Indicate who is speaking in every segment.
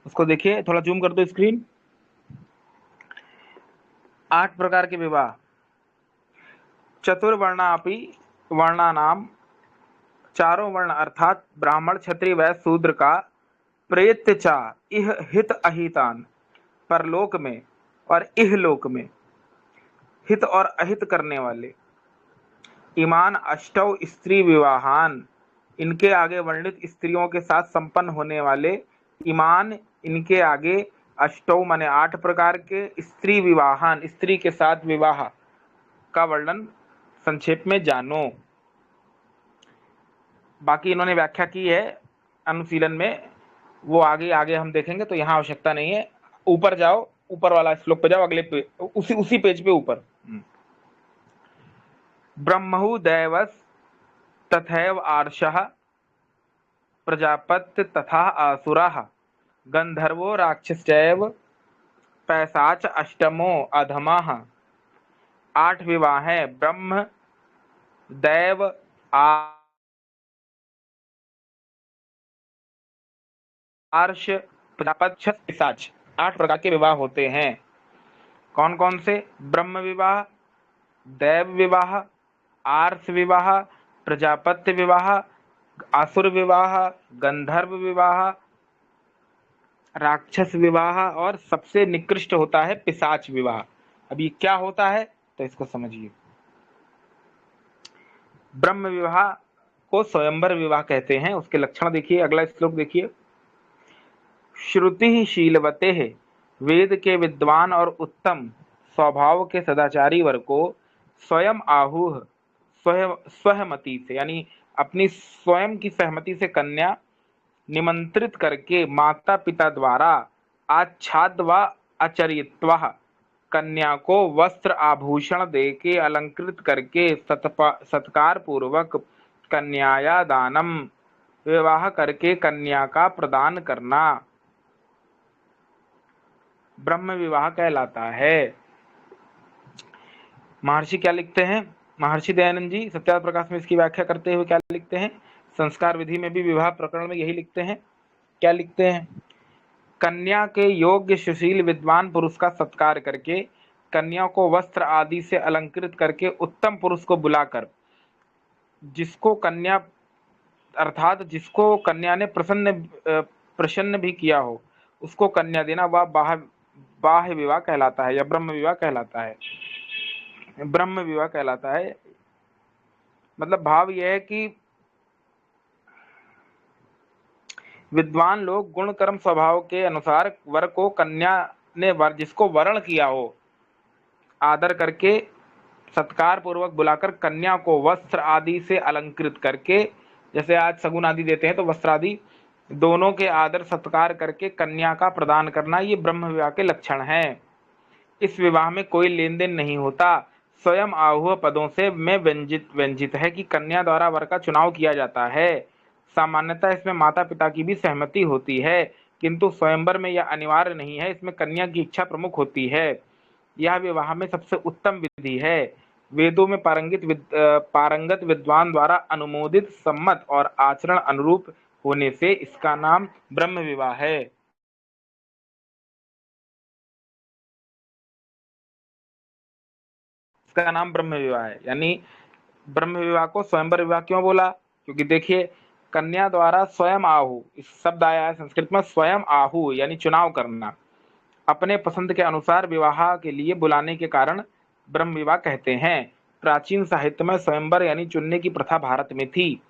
Speaker 1: उसको देखिए, थोड़ा जूम कर दो स्क्रीन। 8 प्रकार के विवाह। चतुर्वर्णापि वर्णानाम, चारों वर्ण अर्थात ब्राह्मण क्षत्रिय वैश्य शूद्र का प्रेत्य चा इह हित अहितान, परलोक में और इहलोक में हित और अहित करने वाले, इमान अष्टौ स्त्री विवाहान, इनके आगे वर्णित स्त्रियों के साथ संपन्न होने वाले, इमान इनके आगे, अष्टौ माने 8 प्रकार के, स्त्री विवाहान स्त्री के साथ विवाह का वर्णन संक्षेप में जानो। बाकी इन्होंने व्याख्या की है अनुशीलन में, वो आगे आगे हम देखेंगे, तो यहाँ आवश्यकता नहीं है। ऊपर जाओ, ऊपर वाला श्लोक पे जाओ, अगले पे, उसी पेज पे ऊपर। ब्रह्महु दैवस तथैव आर्षः प्रजापत्य तथा आसुराः गंधर्वो राक्षसैव पैशाच अष्टमो अधमाः। 8 विवाह हैं, ब्रह्म, दैव, आर्ष, प्रजापति, पिशाच, 8 प्रकार के विवाह होते हैं। कौन कौन से? ब्रह्म विवाह, दैव विवाह, आर्ष विवाह, प्रजापत्य विवाह, आसुर विवाह, गंधर्व विवाह, राक्षस विवाह, और सबसे निकृष्ट होता है पिशाच विवाह। अब ये क्या होता है तो इसको समझिए। ब्रह्म विवाह को स्वयंवर विवाह कहते हैं। उसके लक्षण देखिए, अगला श्लोक देखिए। श्रुति शीलवते, वेद के विद्वान और उत्तम स्वभाव के सदाचारी वर को स्वयं आहुः स्वहमति से, यानी अपनी स्वयं की सहमति से कन्या निमंत्रित करके माता पिता द्वारा आच्छाद व आचरित्वा कन्या को वस्त्र आभूषण दे के अलंकृत करके सत्कार पूर्वक कन्याया दानम, विवाह करके कन्या का प्रदान करना ब्रह्म विवाह कहलाता है। महर्षि क्या लिखते हैं? महर्षि दयानंद जी सत्यार्थ प्रकाश में इसकी व्याख्या करते हुए क्या लिखते हैं? संस्कार विधि में भी विवाह प्रकरण में यही लिखते हैं। क्या लिखते हैं? कन्या के योग्य सुशील विद्वान पुरुष का सत्कार करके, कन्या को वस्त्र आदि से अलंकृत करके, उत्तम पुरुष को बुलाकर, जिसको कन्या अर्थात जिसको कन्या ने प्रसन्न भी किया हो, उसको कन्या देना, वह बाह्य विवाह कहलाता है या ब्रह्म विवाह कहलाता है। ब्रह्म विवाह कहलाता है। मतलब भाव यह है कि विद्वान लोग गुण कर्म स्वभाव के अनुसार वर को, कन्या ने वर जिसको वरण किया हो, आदर करके सत्कार पूर्वक बुलाकर कन्या को वस्त्र आदि से अलंकृत करके, जैसे आज सगुन आदि देते हैं तो वस्त्र आदि दोनों के आदर सत्कार करके कन्या का प्रदान करना, ये ब्रह्म विवाह के लक्षण हैं। इस विवाह में कोई लेन देन नहीं होता, स्वयं आहुः पदों से में व्यंजित है कि कन्या द्वारा वर का चुनाव किया जाता है। सामान्यतः इसमें माता पिता की भी सहमति होती है, किंतु स्वयंवर में यह अनिवार्य नहीं है, इसमें कन्या की इच्छा प्रमुख होती है। यह विवाह में सबसे उत्तम विधि है। वेदों में पारंगत विद्वान द्वारा अनुमोदित, सम्मत और आचरण अनुरूप होने से इसका नाम ब्रह्म विवाह है। इसका नाम ब्रह्म विवाह है। यानी ब्रह्म विवाह को स्वयंवर विवाह क्यों बोला? क्योंकि देखिए, कन्या द्वारा स्वयं आहु, इस शब्द आया है संस्कृत में, स्वयं आहु यानी चुनाव करना, अपने पसंद के अनुसार विवाह के लिए बुलाने के कारण ब्रह्म विवाह कहते हैं। प्राचीन साहित्य में स्वयंवर यानी चुनने की प्रथा भारत में थी।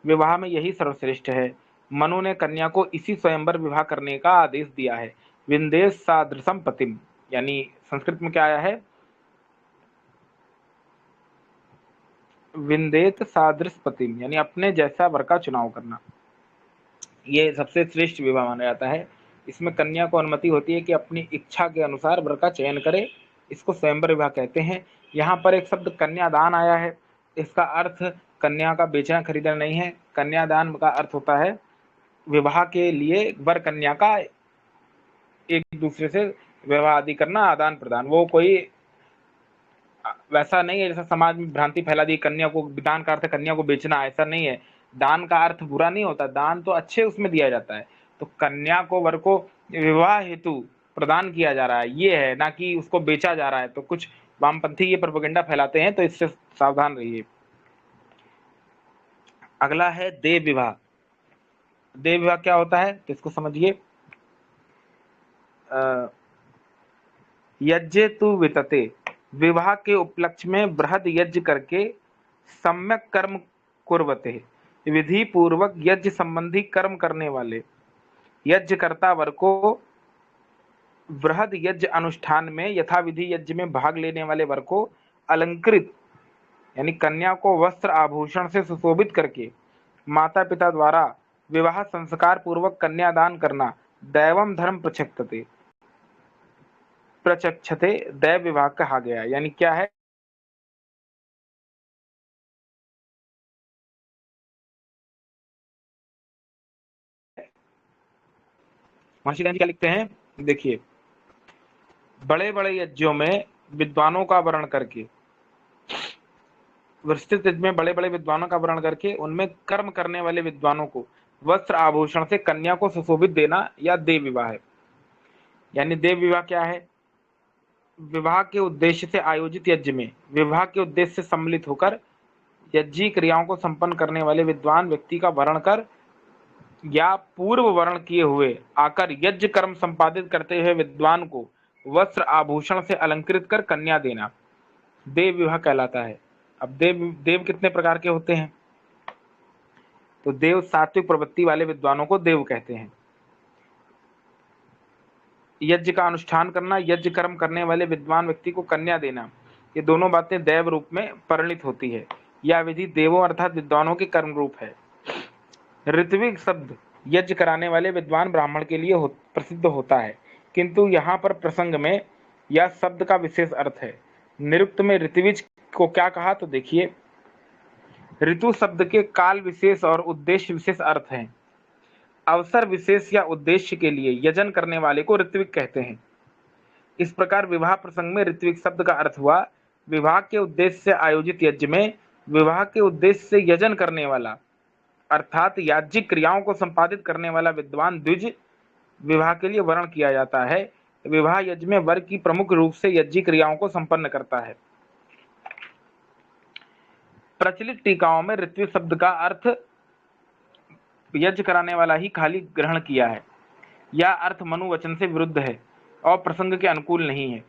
Speaker 1: विवाह में यही सर्वश्रेष्ठ है। मनु ने कन्या को इसी स्वयंवर विवाह करने का आदेश दिया है। विंदेश सादृशम पतिम, यानी संस्कृत में क्या आया है? विंदेत सादृश पतिम, यानी अपने जैसा वर का चुनाव करना, ये सबसे श्रेष्ठ विवाह माना जाता है। इसमें कन्या को अनुमति होती है कि अपनी इच्छा के अनुसार वर का चयन करे, इसको स्वयंवर विवाह कहते हैं। यहाँ पर एक शब्द कन्यादान आया है, इसका अर्थ कन्या का बेचना खरीदना नहीं है। कन्यादान का अर्थ होता है विवाह के लिए वर कन्या का एक दूसरे से विवाह आदि करना, आदान प्रदान। वो कोई वैसा नहीं है जैसा समाज में भ्रांति फैला दी, कन्या को दान का अर्थ कन्या को बेचना, ऐसा नहीं है। दान का अर्थ बुरा नहीं होता, दान तो अच्छे उसमें दिया जाता है। तो कन्या को वर को विवाह हेतु प्रदान किया जा रहा है, ये है, ना कि उसको बेचा जा रहा है। तो कुछ वामपंथी ये प्रोपेगेंडा फैलाते हैं, तो इससे सावधान रहिए। अगला है देव विवाह। देव विवाह क्या होता है तो इसको समझिए। यज्ञ तु वितते, विवाह के उपलक्ष्य में बृहद यज्ञ करके सम्यक कर्म कुर्वते, विधि पूर्वक यज्ञ संबंधी कर्म करने वाले यज्ञकर्ता वर को बृहद यज्ञ अनुष्ठान में यथाविधि यज्ञ में भाग लेने वाले वर को अलंकृत यानी कन्या को वस्त्र आभूषण से सुशोभित करके माता पिता द्वारा विवाह संस्कार पूर्वक कन्यादान करना दैवम धर्म प्रचक्षते दैव विवाह कहा गया। यानी क्या है, महर्षि गंज क्या लिखते हैं, देखिए, बड़े बड़े यज्ञों में विद्वानों का वर्ण करके, विस्तृत यज्ञ में बड़े बड़े विद्वानों का वर्ण करके उनमें कर्म करने वाले विद्वानों को वस्त्र आभूषण से कन्या को सुशोभित देना या देव विवाह है। यानी देव विवाह क्या है, विवाह के उद्देश्य से आयोजित यज्ञ में विवाह के उद्देश्य से सम्मिलित होकर यज्ञीय क्रियाओं को संपन्न करने वाले विद्वान व्यक्ति का वर्ण कर या पूर्व वर्ण किए हुए आकर यज्ञ कर्म संपादित करते हुए विद्वान को वस्त्र आभूषण से अलंकृत कर कन्या देना देव विवाह कहलाता है। अब देव देव कितने प्रकार के होते हैं, तो देव सात्विक प्रवृत्ति वाले विद्वानों को देव कहते हैं। यज्ञ का अनुष्ठान करना, यज्ञ कर्म करने वाले विद्वान व्यक्ति को कन्या देना, ये दोनों बातें देव रूप में परिणित होती है। यह विधि देवों अर्थात विद्वानों के कर्म रूप है। ऋत्विक शब्द यज्ञ कराने वाले विद्वान ब्राह्मण के लिए प्रसिद्ध होता है, किंतु यहाँ पर प्रसंग में यह शब्द का विशेष अर्थ है। निरुक्त में ऋत्विज को क्या कहा, तो देखिए, ऋतु शब्द के काल विशेष और उद्देश्य विशेष अर्थ हैं। अवसर विशेष या उद्देश्य के लिए यजन करने वाले को ऋत्विक कहते हैं। इस प्रकार विवाह प्रसंग में ऋत्विक शब्द का अर्थ हुआ विवाह के उद्देश्य से आयोजित यज्ञ में विवाह के उद्देश्य से यजन करने वाला अर्थात याज्ञिक क्रियाओं को संपादित करने वाला विद्वान द्विज विवाह के लिए वर्ण किया जाता है। विवाह यज्ञ में वर की प्रमुख रूप से यज्ञ क्रियाओं को संपन्न करता है। प्रचलित टीकाओं में ऋत्विक शब्द का अर्थ यज्ञ कराने वाला ही खाली ग्रहण किया है। यह अर्थ मनु वचन से विरुद्ध है और प्रसंग के अनुकूल नहीं है।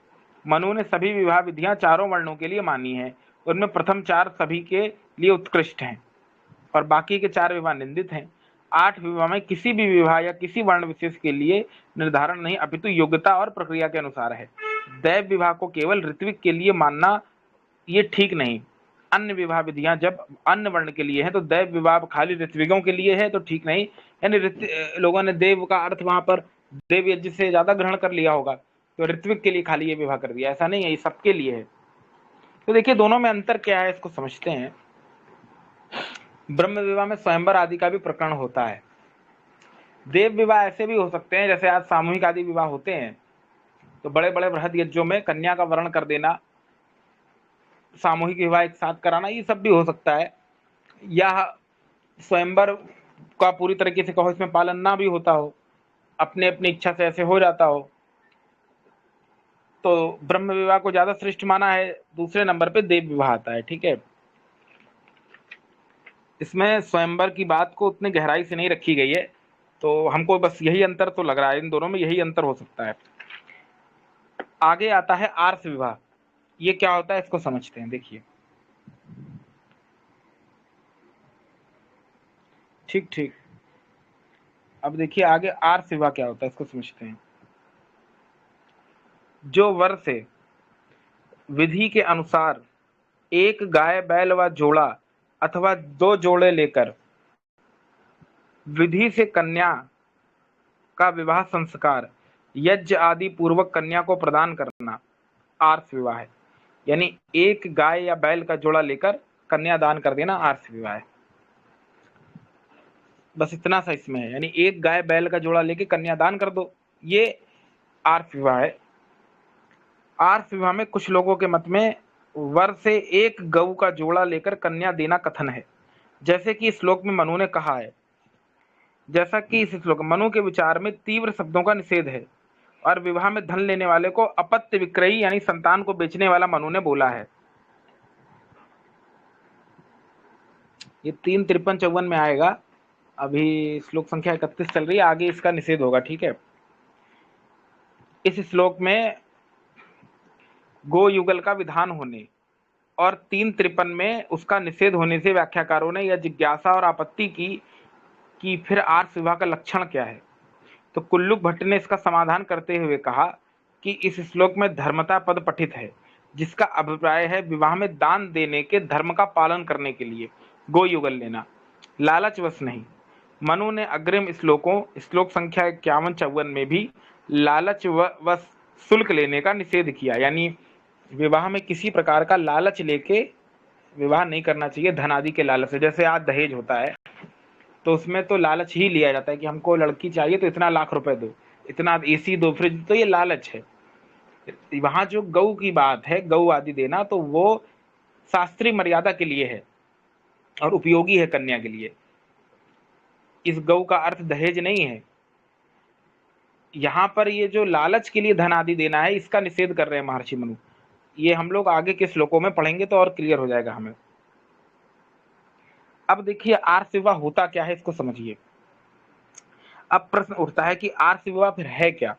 Speaker 1: मनु ने सभी विवाह विधियां चारों वर्णों के लिए मानी है, उनमें प्रथम चार सभी के लिए उत्कृष्ट हैं और बाकी के चार विवाह निंदित हैं। 8 विवाह में किसी भी विवाह या किसी वर्ण विशेष के लिए निर्धारण नहीं, अपितु योग्यता और प्रक्रिया के अनुसार है। दैव विवाह को केवल ऋत्विक के लिए मानना ये ठीक नहीं। अन्य विवाह विधियां जब अन्य वर्ण के लिए है तो दैव विवाह खाली ऋत्विकों के लिए है तो ठीक नहीं। यानी लोगों ने देव का अर्थ वहां पर देव यज्ञ से ज्यादा ग्रहण कर लिया होगा, तो ऋत्विक के लिए खाली ये विवाह कर दिया, ऐसा नहीं है, ये सबके लिए है। तो देखिए दोनों में अंतर क्या है इसको समझते हैं। ब्रह्म विवाह में स्वयंवर आदि का भी प्रकरण होता है। देव विवाह ऐसे भी हो सकते हैं जैसे आज सामूहिक आदि विवाह होते हैं, तो बड़े बड़े बृहद यज्ञों में कन्या का वर्ण कर देना, सामूहिक विवाह एक साथ कराना, ये सब भी हो सकता है। या स्वयंवर का पूरी तरीके से कहो इसमें पालन ना भी होता हो, अपने अपनी इच्छा से ऐसे हो जाता हो, तो ब्रह्म विवाह को ज्यादा श्रेष्ठ माना है। दूसरे नंबर पे देव विवाह आता है। ठीक है, इसमें स्वयंवर की बात को उतनी गहराई से नहीं रखी गई है, तो हमको बस यही अंतर तो लग रहा है, इन दोनों में यही अंतर हो सकता है। आगे आता है आर्ष विवाह। ये क्या होता है इसको समझते हैं। देखिए, ठीक ठीक, अब देखिए आगे आर्ष विवाह क्या होता है इसको समझते हैं। जो वर से विधि के अनुसार एक गाय बैल व जोड़ा अथवा 2 जोड़े लेकर विधि से कन्या का विवाह संस्कार यज्ञ आदि पूर्वक कन्या को प्रदान करना आर्ष विवाह है। यानी एक गाय या बैल का जोड़ा लेकर कन्या दान कर देना आर्ष विवाह है। बस इतना सा इसमें है, यानी एक गाय बैल का जोड़ा लेके कन्या दान कर दो, ये आर्ष विवाह है। आर्ष विवाह में कुछ लोगों के मत में वर से एक गऊ का जोड़ा लेकर कन्या देना कथन है, जैसे कि श्लोक में मनु ने कहा है, जैसा कि इस श्लोक मनु के विचार में तीव्र शब्दों का निषेध है और विवाह में धन लेने वाले को अपत्य विक्रयी यानी संतान को बेचने वाला मनु ने बोला है। ये 3, 53, 54 में आएगा। अभी श्लोक संख्या 31 चल रही है, आगे इसका निषेध होगा। ठीक है, इस श्लोक में गो युगल का विधान होने और 3, 53 में उसका निषेध होने से व्याख्याकारों ने यह जिज्ञासा और आपत्ति की कि फिर आर्ष विवाह का लक्षण क्या है। तो कुल्लुक भट्ट ने इसका समाधान करते हुए कहा कि इस श्लोक में धर्मता पद पठित है, जिसका अभिप्राय है विवाह में दान देने के धर्म का पालन करने के लिए गो युगल लेना, लालचवश नहीं। मनु ने अग्रिम श्लोकों श्लोक संख्या 51, 54 में भी लालचवश शुल्क लेने का निषेध किया, यानी विवाह में किसी प्रकार का लालच लेके विवाह नहीं करना चाहिए धन आदि के लालच से। जैसे आज दहेज होता है तो उसमें तो लालच ही लिया जाता है कि हमको लड़की चाहिए तो इतना लाख रुपए दो, इतना एसी दो, फ्रिज, तो ये लालच है। वहां जो गौ की बात है, गौ आदि देना, तो वो शास्त्रीय मर्यादा के लिए है और उपयोगी है कन्या के लिए। इस गौ का अर्थ दहेज नहीं है। यहाँ पर ये जो लालच के लिए धन आदि देना है, इसका निषेध कर रहे हैं महर्षि मनु। ये हम लोग आगे के श्लोकों में पढ़ेंगे तो और क्लियर हो जाएगा हमें। अब देखिए आर्ष विवाह होता क्या है, इसको समझिए। अब प्रश्न उठता है कि आर्ष विवाह फिर है क्या।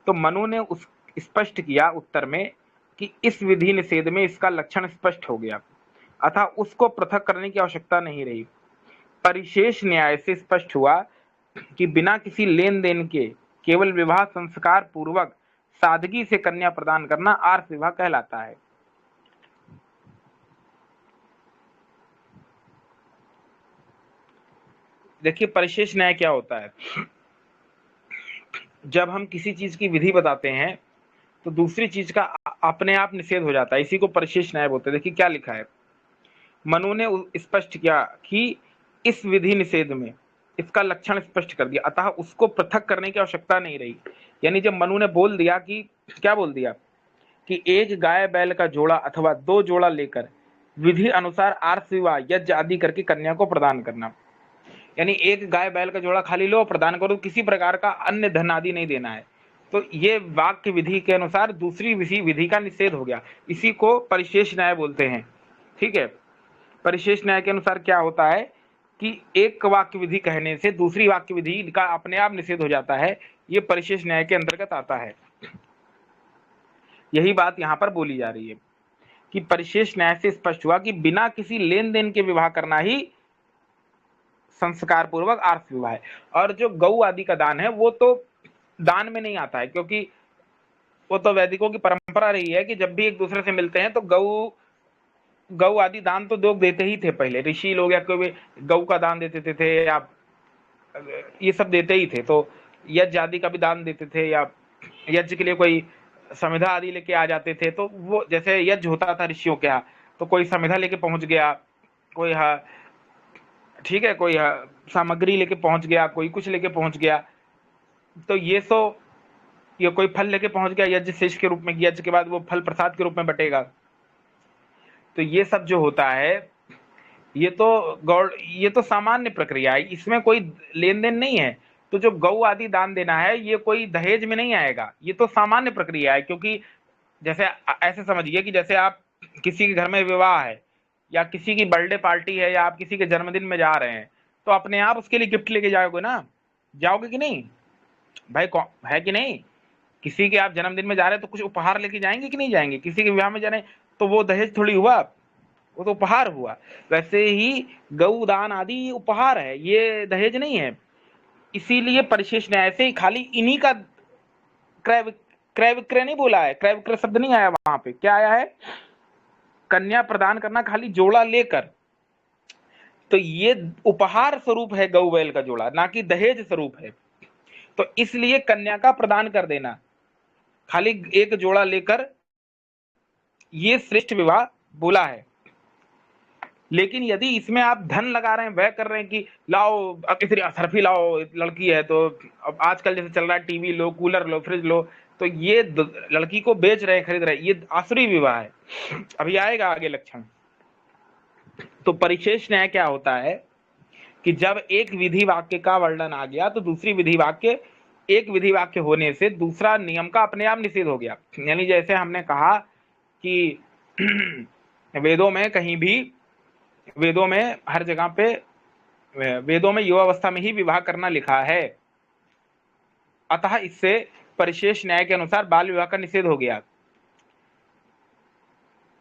Speaker 1: तो मनु ने उस स्पष्ट किया उत्तर में कि इस विधि निषेध में इसका लक्षण स्पष्ट हो गया, अतः उसको पृथक करने की आवश्यकता नहीं रही। परिशेष न्याय से स्पष्ट हुआ कि बिना किसी लेन देन के केवल विवाह संस्कार पूर्वक सादगी से कन्या प्रदान करना आर्ष विवाह कहलाता है। देखिए परिशेष न्याय क्या होता है। जब हम किसी चीज की विधि बताते हैं तो दूसरी चीज का अपने आप निषेध हो जाता है, इसी को परिशेष न्याय बोलते हैं। देखिए क्या लिखा है, मनु ने स्पष्ट किया कि इस विधि निषेध में इसका लक्षण स्पष्ट कर दिया, अतः उसको पृथक करने की आवश्यकता नहीं रही। यानी जब मनु ने बोल दिया कि क्या बोल दिया कि एक गाय बैल का जोड़ा अथवा 2 जोड़ा लेकर विधि अनुसार आर्ष विवाह यज्ञ आदि करके कन्या को प्रदान करना, यानी एक गाय बैल का जोड़ा खाली लो प्रदान करो, किसी प्रकार का अन्य धन आदि नहीं देना है। तो ये वाक्य विधि के अनुसार दूसरी विधि का निषेध हो गया, इसी को परिशेष न्याय बोलते हैं। ठीक है, परिशेष न्याय के अनुसार क्या होता है कि एक वाक्य विधि कहने से दूसरी वाक्य विधि का अपने आप निषेध हो जाता है, ये परिशेष न्याय के अंतर्गत आता है। यही बात यहाँ पर बोली जा रही है कि परिशेष न्याय से स्पष्ट हुआ कि बिना किसी लेन देन के विवाह करना ही संस्कार पूर्वक आर्ष विवाह है। और जो गौ आदि का दान है वो तो दान में नहीं आता है, क्योंकि वो तो वैदिकों की परंपरा रही है कि जब भी एक दूसरे से मिलते हैं तो गौ आदि दान तो लोग देते ही थे। पहले ऋषि लोग या कोई गौ का दान देते थे या ये सब देते ही थे। तो यज्ञ आदि का भी दान देते थे, या यज्ञ के लिए कोई समिधा आदि लेके आ जाते थे। तो वो जैसे यज्ञ होता था ऋषियों के यहाँ, तो कोई समिधा लेके पहुंच गया, कोई ठीक है, कोई सामग्री लेके पहुंच गया, कोई कुछ लेके पहुंच गया, तो ये कोई फल लेके पहुंच गया यज्ञ शेष के रूप में, यज्ञ के बाद वो फल प्रसाद के रूप में बटेगा। तो ये सब जो होता है ये तो सामान्य प्रक्रिया है, इसमें कोई लेन देन नहीं है। तो जो गौ आदि दान देना है ये कोई दहेज में नहीं आएगा, ये तो सामान्य प्रक्रिया है। क्योंकि जैसे ऐसे समझिए कि जैसे आप किसी के घर में विवाह है या किसी की बर्थडे पार्टी है या आप किसी के जन्मदिन में जा रहे हैं, तो अपने आप उसके लिए गिफ्ट लेके जाओगे ना, जाओगे कि नहीं भाई, कौन है कि नहीं। किसी के आप जन्मदिन में जा रहे हैं तो कुछ उपहार लेके जाएंगे कि नहीं जाएंगे। किसी के विवाह में जा रहे हैं तो वो दहेज थोड़ी हुआ, वो तो उपहार हुआ। वैसे ही गौ दान आदि उपहार है, ये दहेज नहीं है। इसीलिए परिशेष न्याय से खाली इन्हीं का क्रय विक्रय नहीं बोला है, क्रय विक्रय शब्द नहीं आया वहां पे। क्या आया है, कन्या प्रदान करना खाली जोड़ा लेकर। तो ये उपहार स्वरूप है गौ बैल का जोड़ा, ना कि दहेज स्वरूप है। तो इसलिए कन्या का प्रदान कर देना खाली एक जोड़ा लेकर, ये श्रेष्ठ विवाह बोला है। लेकिन यदि इसमें आप धन लगा रहे हैं, वह कर रहे हैं कि लाओ अब इतनी असरफी लाओ, लड़की है तो अब आजकल जैसे चल रहा है टीवी लो, कूलर लो, फ्रिज लो, तो ये लड़की को बेच रहे हैं, खरीद रहे हैं, ये आसुरी विवाह है। अभी आएगा आगे लक्षण। तो परिशेष न्याय क्या होता है कि जब एक विधि वाक्य का वर्णन आ गया तो दूसरी विधि वाक्य, एक विधि वाक्य होने से दूसरा नियम का अपने आप निषेध हो गया। यानी जैसे हमने कहा कि वेदों में कहीं भी, वेदों में हर जगह पे, वेदों में युवावस्था में ही विवाह करना लिखा है, अतः इससे परिशेष न्याय के अनुसार बाल विवाह का निषेध हो गया।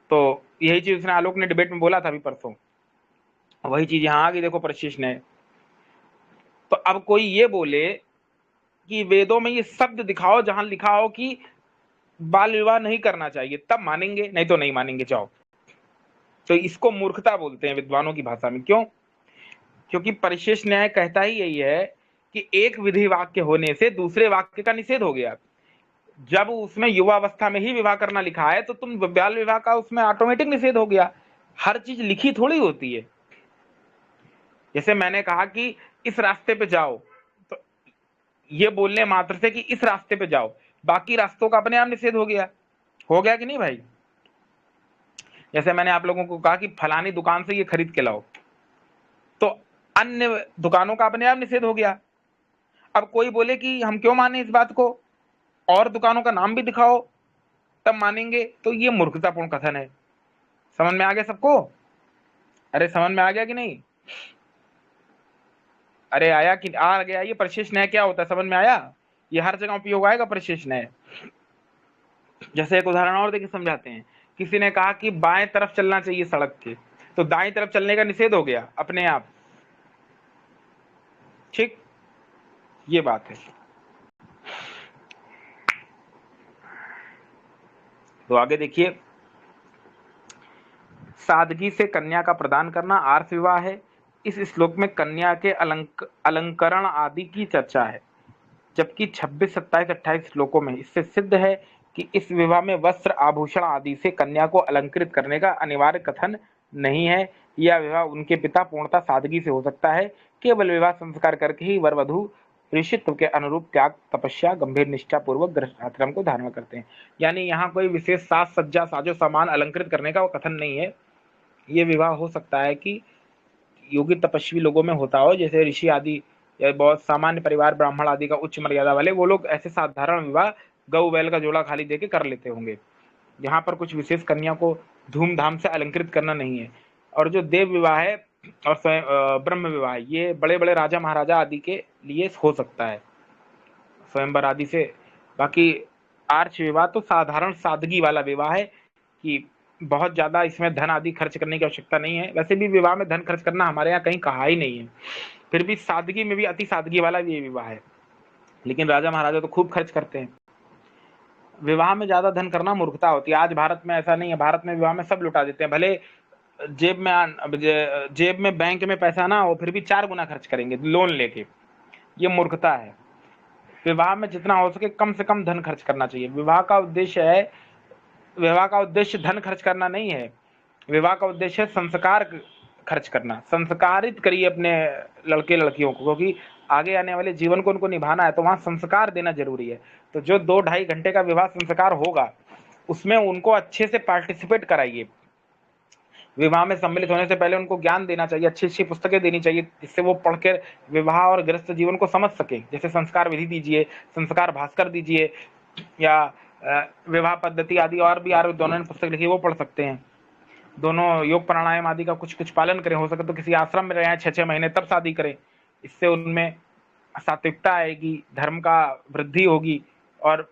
Speaker 1: तो यही चीज उसने, आलोक ने डिबेट में बोला था अभी परसों, वही चीज यहां आ गई, देखो परिशेष न्याय। तो अब कोई ये बोले कि वेदों में ये शब्द दिखाओ जहां लिखा हो कि बाल विवाह नहीं करना चाहिए, तब मानेंगे, नहीं तो नहीं मानेंगे। जाओ। तो इसको मूर्खता बोलते हैं विद्वानों की भाषा में। क्यों? क्योंकि परिशेष न्याय कहता ही यही है कि एक विधि वाक्य होने से दूसरे वाक्य का निषेध हो गया। जब उसमें युवावस्था में ही विवाह करना लिखा है तो तुम बाल विवाह का उसमें ऑटोमेटिक निषेध हो गया। हर चीज लिखी थोड़ी होती है। जैसे मैंने कहा कि इस रास्ते पे जाओ, तो ये बोलने मात्र से कि इस रास्ते पे जाओ, बाकी रास्तों का अपने आप निषेध हो गया। हो गया कि नहीं भाई? जैसे मैंने आप लोगों को कहा कि फलानी दुकान से ये खरीद के लाओ, तो अन्य दुकानों का अपने आप निषेध हो गया। अब कोई बोले कि हम क्यों माने इस बात को, और दुकानों का नाम भी दिखाओ तब मानेंगे, तो ये मूर्खतापूर्ण कथन है। समझ में आ गया सबको? अरे समझ में आ गया कि नहीं? अरे आया कि आ गया? ये परिशेष न्याय क्या होता है समझ में आया? ये हर जगह उपयोग आएगा परिशेष न्याय। जैसे एक उदाहरण और देखिए समझाते हैं। किसी ने कहा कि बाएं तरफ चलना चाहिए सड़क के, तो दाएं तरफ चलने का निषेध हो गया अपने आप। ठीक, ये बात है। तो आगे देखिए, सादगी से कन्या का प्रदान करना आर्ष विवाह है। इस श्लोक में कन्या के अलंकरण आदि की चर्चा है, जबकि 26, 27, 28 श्लोकों में इससे सिद्ध है कि इस विवाह में वस्त्र आभूषण आदि से कन्या को अलंकृत करने का अनिवार्य कथन नहीं है। यह विवाह उनके पिता पूर्णतः सादगी से हो सकता है। केवल विवाह संस्कार करके ही वर वधु ऋषित्व के अनुरूप त्याग, तपस्या, गंभीर निष्ठा पूर्वक गृहस्थाश्रम को धारण करते हैं। यानी यहाँ कोई विशेष साज सज्जा, साजो सामान अलंकृत करने का वो कथन नहीं है। ये विवाह हो सकता है कि योगी तपस्वी लोगों में होता हो, जैसे ऋषि आदि या बहुत सामान्य परिवार, ब्राह्मण आदि का उच्च मर्यादा वाले, वो लोग ऐसे साधारण विवाह गौ बैल का जोड़ा खाली देके कर लेते होंगे। यहाँ पर कुछ विशेष कन्या को धूमधाम से अलंकृत करना नहीं है। और जो देव विवाह है और ब्रह्म विवाह, ये बड़े बड़े राजा महाराजा आदि के लिए हो सकता है, स्वयंवर आदि से। बाकी आर्ष विवाह तो साधारण सादगी वाला विवाह है कि बहुत ज्यादा इसमें धन आदि खर्च करने की आवश्यकता नहीं है। वैसे भी विवाह में धन खर्च करना हमारे यहाँ कहीं कहा ही नहीं है, फिर भी सादगी में भी अति सादगी वाला भी ये विवाह है। लेकिन राजा महाराजा तो खूब खर्च करते हैं। विवाह में ज्यादा धन करना मूर्खता होती है। आज भारत में ऐसा नहीं है, भारत में विवाह में सब लुटा देते हैं। भले जेब में बैंक में पैसा ना हो, फिर भी 4 गुना खर्च करेंगे लोन लेके। ये मूर्खता है। विवाह में जितना हो सके कम से कम धन खर्च करना चाहिए। विवाह का उद्देश्य धन खर्च करना नहीं है। विवाह का उद्देश्य है संस्कार खर्च करना। संस्कारित करिए अपने लड़के लड़कियों को, क्योंकि आगे आने वाले जीवन को उनको निभाना है, तो वहां संस्कार देना जरूरी है। तो जो 2-2.5 घंटे का विवाह संस्कार होगा, उसमें उनको अच्छे से पार्टिसिपेट कराइए। विवाह में सम्मिलित होने से पहले उनको ज्ञान देना चाहिए, अच्छी अच्छी पुस्तकें देनी चाहिए, जिससे वो पढ़कर विवाह और गृहस्थ जीवन को समझ सके। जैसे संस्कार विधि दीजिए, संस्कार भास्कर दीजिए, या विवाह पद्धति आदि और भी दोनों ने पुस्तक लिखी, वो पढ़ सकते हैं। दोनों योग प्राणायाम आदि का कुछ कुछ पालन करें। हो सके तो किसी आश्रम में रहें 6-6 महीने, तब शादी करें। इससे उनमें सात्विकता आएगी, धर्म का वृद्धि होगी, और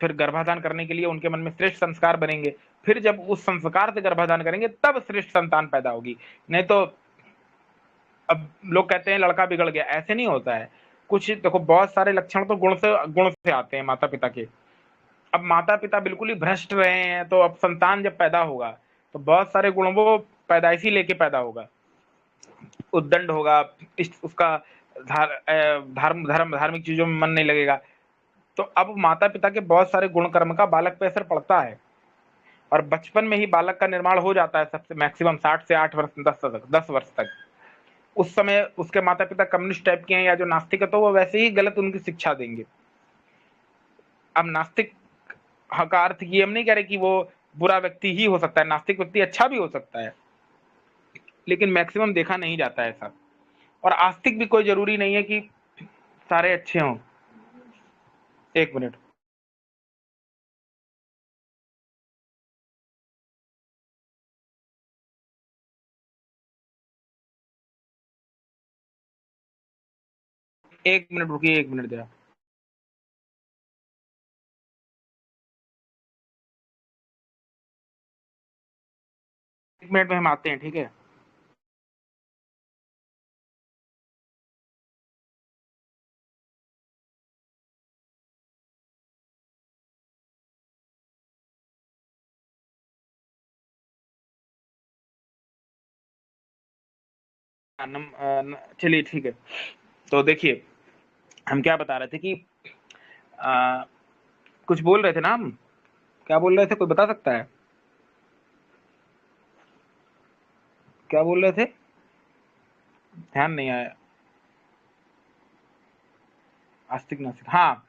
Speaker 1: फिर गर्भाधान करने के लिए उनके मन में श्रेष्ठ संस्कार बनेंगे। फिर जब उस संस्कार से गर्भाधान करेंगे तब श्रेष्ठ संतान पैदा होगी। नहीं तो अब लोग कहते हैं लड़का बिगड़ गया, ऐसे नहीं होता है। कुछ देखो, बहुत सारे लक्षण तो गुण से आते हैं माता पिता के। अब माता पिता बिल्कुल ही भ्रष्ट रहे हैं, तो अब संतान जब पैदा होगा तो बहुत सारे गुण वो पैदाइशी लेके पैदा होगा। उद्दंड होगा, उसका धार्मिक चीजों में मन नहीं लगेगा। तो अब माता पिता के बहुत सारे गुण कर्म का बालक पे असर पड़ता है, और बचपन में ही बालक का निर्माण हो जाता है सबसे मैक्सिमम 60 से 8 वर्ष, 10 वर्ष तक। उस समय उसके माता पिता कम्युनिस्ट टाइप के हैं या जो नास्तिक है, तो वो वैसे ही गलत उनकी शिक्षा देंगे। अब नास्तिक का अर्थ ये हम नहीं कह रहे कि वो बुरा व्यक्ति ही हो सकता है, नास्तिक व्यक्ति अच्छा भी हो सकता है, लेकिन मैक्सिमम देखा नहीं जाता है ऐसा। और आस्तिक भी कोई जरूरी नहीं है कि सारे अच्छे हों। एक मिनट। एक मिनट रुकिए, एक मिनट जरा। 1 मिनट में हम आते हैं, ठीक है। चलिए ठीक है। तो देखिए, हम क्या बता रहे थे कि आ, कुछ बोल रहे थे ना हम, क्या बोल रहे थे, कोई बता सकता है क्या बोल रहे थे? ध्यान नहीं आया। आस्तिक नास्तिक, हाँ।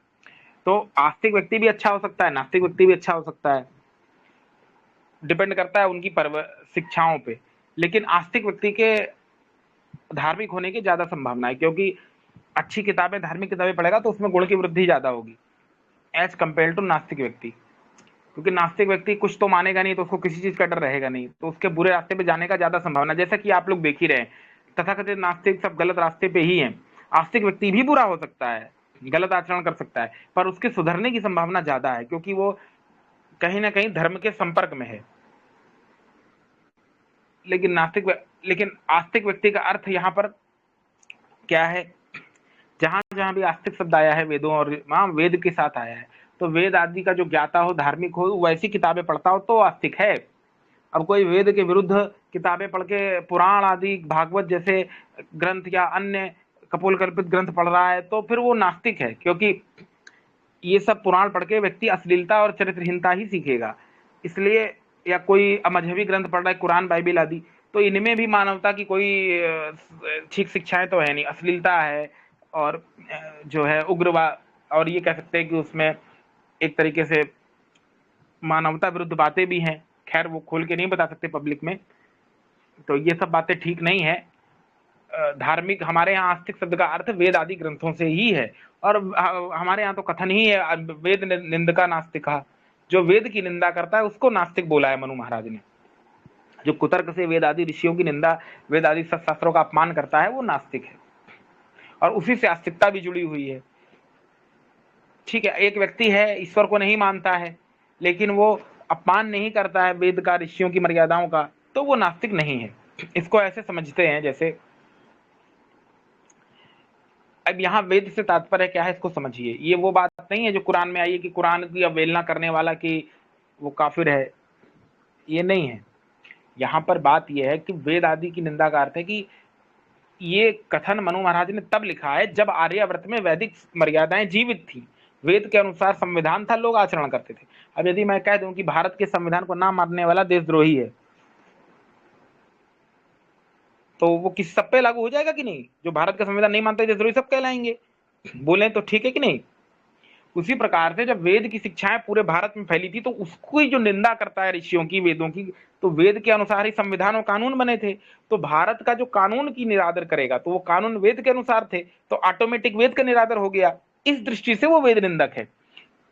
Speaker 1: तो आस्तिक व्यक्ति भी अच्छा हो सकता है, नास्तिक व्यक्ति भी अच्छा हो सकता है, डिपेंड करता है उनकी शिक्षाओं पे। लेकिन आस्तिक व्यक्ति के धार्मिक होने की ज्यादा संभावना है, क्योंकि अच्छी किताबें, धार्मिक किताबें पढ़ेगा तो उसमें गुण की वृद्धि ज्यादा होगी एज कंपेयर टू नास्तिक व्यक्ति। क्योंकि नास्तिक व्यक्ति कुछ तो मानेगा नहीं, तो उसको किसी चीज का डर रहेगा नहीं, तो उसके बुरे रास्ते पे जाने का ज्यादा संभावना। जैसा कि आप लोग देख ही रहे हैं, तथाकथित नास्तिक सब गलत रास्ते पे ही हैं। आस्तिक व्यक्ति भी बुरा हो सकता है, गलत आचरण कर सकता है, पर उसके सुधरने की संभावना ज्यादा है, क्योंकि वो कहीं ना कहीं धर्म के संपर्क में है। लेकिन लेकिन आस्तिक व्यक्ति का अर्थ यहाँ पर क्या है? जहां जहां भी आस्तिक शब्द आया है वेदों और वहां वेद के साथ आया है, तो वेद आदि का जो ज्ञाता हो, धार्मिक हो, वैसी किताबें पढ़ता हो तो आस्तिक है। अब कोई वेद के विरुद्ध किताबें पढ़ के पुराण आदि भागवत जैसे ग्रंथ या अन्य कपोल कल्पित ग्रंथ पढ़ रहा है, तो फिर वो नास्तिक है। क्योंकि ये सब पुराण पढ़ के व्यक्ति अश्लीलता और चरित्रहीनता ही सीखेगा। इसलिए, या कोई मजहबी ग्रंथ पढ़ रहा है, कुरान बाइबिल आदि, तो इनमें भी मानवता की कोई ठीक शिक्षाएं तो है नहीं, अश्लीलता है और जो है उग्रवाद, और ये कह सकते हैं कि उसमें एक तरीके से मानवता विरुद्ध बातें भी हैं। खैर वो खोल के नहीं बता सकते पब्लिक में, तो ये सब बातें ठीक नहीं है। धार्मिक, हमारे यहाँ आस्तिक शब्द का अर्थ वेद आदि ग्रंथों से ही है। और हमारे यहाँ तो कथन ही है, वेद निंदका नास्तिका, जो वेद की निंदा करता है उसको नास्तिक बोला है मनु महाराज ने। जो कुतर्क से वेद आदि ऋषियों की निंदा, वेद आदि शास्त्रों का अपमान करता है, वो नास्तिक है, और उसी से आस्तिकता भी जुड़ी हुई है। ठीक है, एक व्यक्ति है ईश्वर को नहीं मानता है, लेकिन वो अपमान नहीं करता है वेद का, ऋषियों की मर्यादाओं का, तो वो नास्तिक नहीं है। इसको ऐसे समझते हैं जैसे, अब यहाँ वेद से तात्पर्य क्या है इसको समझिए। ये वो बात नहीं है जो कुरान में आई है कि कुरान की अवहेलना करने वाला कि वो काफिर है, ये नहीं है। यहाँ पर बात यह है कि वेद आदि की निंदा का अर्थ है कि ये कथन मनु महाराज ने तब लिखा है जब आर्यावर्त में वैदिक मर्यादाएं जीवित थी, वेद के अनुसार संविधान था, लोग आचरण करते थे। अब यदि मैं कह दूं कि भारत के संविधान को ना मानने वाला देशद्रोही है, तो वो किस सब पे लागू हो जाएगा कि नहीं? जो भारत का संविधान नहीं मानते देशद्रोही सब कहलाएंगे। बोले तो ठीक है कि नहीं? उसी प्रकार से जब वेद की शिक्षाएं पूरे भारत में फैली थी, तो उसकी जो निंदा करता है ऋषियों की, वेदों की, तो वेद के अनुसार ही संविधान और कानून बने थे। तो भारत का जो कानून की निरादर करेगा, तो वो कानून वेद के अनुसार थे, तो ऑटोमेटिक वेद का निरादर हो गया। इस दृष्टि से वो वेद निंदक है।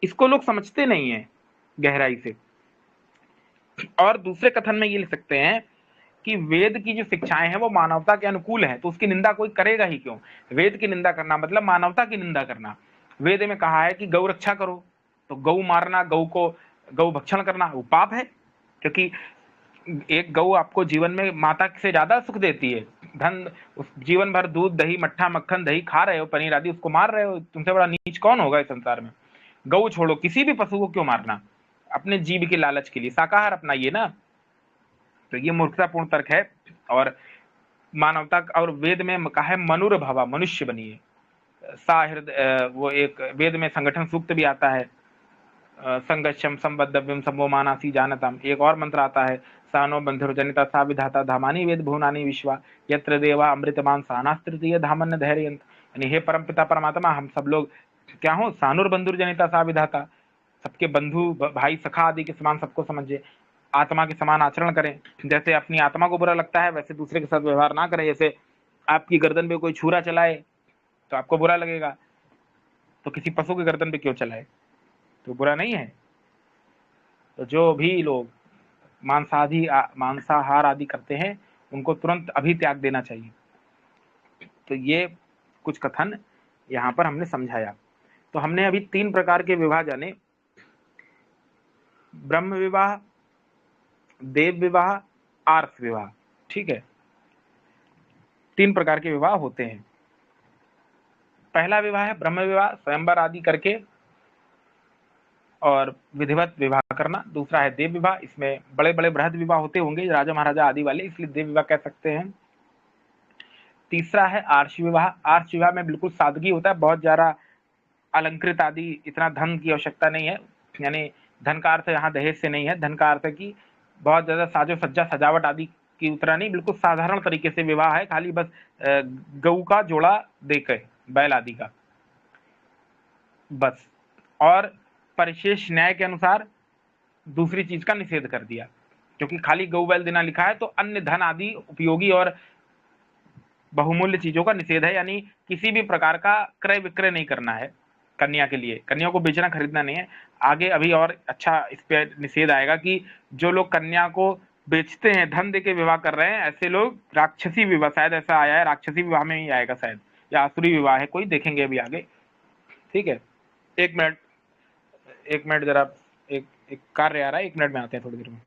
Speaker 1: इसको लोग समझते नहीं है गहराई से। और दूसरे कथन में ये लिख सकते हैं कि वेद की जो शिक्षाएं हैं वो मानवता के अनुकूल है, तो उसकी निंदा कोई करेगा ही क्यों? वेद की निंदा करना मतलब मानवता की निंदा करना। वेद में कहा है कि गौ रक्षा करो, तो गौ मारना, गौ भक्षण करना वो पाप है, क्योंकि एक गौ आपको जीवन में माता से ज्यादा सुख देती है। धन, उस जीवन भर दूध दही मट्ठा मक्खन दही खा रहे हो, पनीर आदि, उसको मार रहे हो, तुमसे बड़ा नीच कौन होगा इस संसार में? गौ छोड़ो, किसी भी पशु को क्यों मारना? अपने जीव के लालच के लिए शाकाहार अपनाइए ना। तो ये मूर्खतापूर्ण तर्क है। और मानवता, और वेद में कहा है मनुर्भवा, मनुष्य बनिए। वो एक वेद में संगठन सूक्त भी आता है, संगच्छम संबद्धव्यम संभो मानासी जानतम। एक और मंत्र आता है, सानो बंधुर जनिता सा विधाता धामानी वेद भुवनानी विश्वा यत्र देवा अमृतमान सानास्तृतीय धामन धैर्यंत। यानी हे परम पिता परमात्मा, हम सब लोग क्या हो, सानुर बंधुर जनिता सा विधाता, सबके बंधु भाई सखा आदि के समान सबको समझे, आत्मा के समान आचरण करें। जैसे अपनी आत्मा को बुरा लगता है वैसे दूसरे के साथ व्यवहार ना करें। जैसे आपकी गर्दन पे कोई छुरा चलाए तो आपको बुरा लगेगा, तो किसी पशु की गर्दन पे क्यों चलाए, तो बुरा नहीं है। तो जो भी लोग मांसाहार आदि करते हैं उनको तुरंत अभी त्याग देना चाहिए। तो ये कुछ कथन यहाँ पर हमने समझाया। तो हमने अभी 3 प्रकार के विवाह जाने, ब्रह्म विवाह, देव विवाह, आर्ष विवाह। ठीक है, 3 प्रकार के विवाह होते हैं। पहला विवाह है ब्रह्म विवाह, स्वयंवर आदि करके और विधिवत विवाह करना। दूसरा है देव विवाह, इसमें बड़े बड़े बृहद विवाह होते होंगे राजा महाराजा आदि वाले, इसलिए देव विवाह कह सकते हैं। तीसरा है आर्ष विवाह। आर्ष विवाह में बिल्कुल सादगी होता है, बहुत ज्यादा अलंकृत आदि, इतना धन की आवश्यकता नहीं है, यानी धन का अर्थ यहाँ दहेज से नहीं है, धन का अर्थ है कि बहुत ज्यादा साजो सज्जा सजावट आदि की उतना नहीं, बिल्कुल साधारण तरीके से विवाह है, खाली बस गऊ का जोड़ा देकर, बैल आदि का बस। और परिशेष न्याय के अनुसार दूसरी चीज का निषेध कर दिया, क्योंकि खाली गौ बैल देना लिखा है तो अन्य धन आदि उपयोगी और बहुमूल्य चीजों का निषेध है, यानी किसी भी प्रकार का क्रय विक्रय नहीं करना है कन्या के लिए, कन्या को बेचना खरीदना नहीं है। आगे अभी और अच्छा इस पे निषेध आएगा कि जो लोग कन्या को बेचते हैं, धन देके विवाह कर रहे हैं, ऐसे लोग राक्षसी विवाह, शायद ऐसा आया है, राक्षसी विवाह में ही आएगा शायद, या आसुरी विवाह है कोई, देखेंगे अभी आगे। ठीक है, एक मिनट जरा, एक कार्य आ रहा है, 1 मिनट में आते हैं थोड़ी देर में।